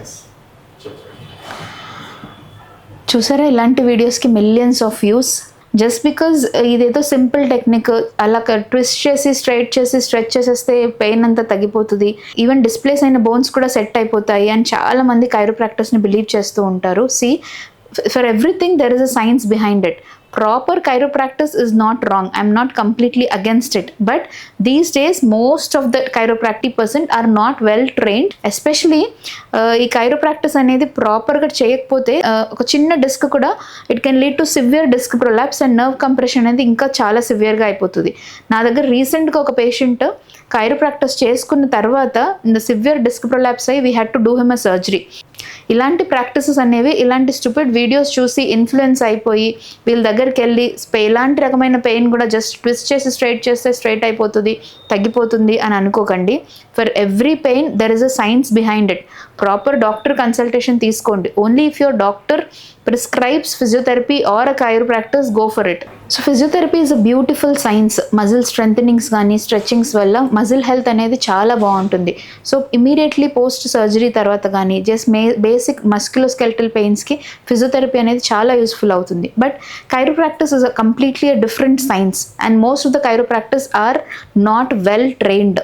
Yes చెప్పండి. చూసారా ఇలాంటి వీడియోస్కి millions of views. Just because ఇదేదో సింపుల్ టెక్నిక్, అలా ట్విస్ట్ చేసి స్ట్రైట్ చేసి స్ట్రెచ్ చేసేస్తే పెయిన్ అంతా తగ్గిపోతుంది, ఈవెన్ డిస్ప్లేస్ అయిన బోన్స్ కూడా సెట్ అయిపోతాయి అని చాలా మంది కైరోప్రాక్టర్స్ని బిలీవ్ చేస్తూ ఉంటారు. For everything there is a science behind it. Proper chiropractic is not wrong. I'm not completely against it. But these days, most of the chiropractic person are not well trained. Especially, ఈ chiropractic అనేది ప్రాపర్గా చేయకపోతే ఒక చిన్న disc కూడా it can lead to severe disc prolapse and nerve compression అనేది ఇంకా చాలా సివియర్గా అయిపోతుంది. నా దగ్గర రీసెంట్గా ఒక పేషెంట్ కైరోప్రాక్టిస్ చేసుకున్న తర్వాత సివియర్ డిస్క్ ప్రొలాప్స్ అయ్యి we had to do him a surgery. ఇలాంటి ప్రాక్టీసెస్ అనేవి ఇలాంటి స్టూపిడ్ వీడియోస్ చూసి ఇన్ఫ్లుయెన్స్ అయిపోయి వీళ్ళ దగ్గరికి వెళ్ళి ఇలాంటి రకమైన పెయిన్ కూడా జస్ట్ ట్విస్ట్ చేసి స్ట్రైట్ చేస్తే స్ట్రైట్ అయిపోతుంది, తగ్గిపోతుంది అని అనుకోకండి. For every pain there is a science behind it. Proper doctor consultation తీసుకోండి. Only if your doctor prescribes physiotherapy or a chiropractics, go for it. So physiotherapy is a beautiful science. Muscle strengthenings కానీ stretchings వల్ల muscle health అనేది చాలా బాగుంటుంది. So immediately post surgery తర్వాత కానీ just basic musculoskeletal పెయిన్స్కి physiotherapy అనేది చాలా యూస్ఫుల్ అవుతుంది. But chiropractics is a completely a different science and most of the chiropractics are not well trained.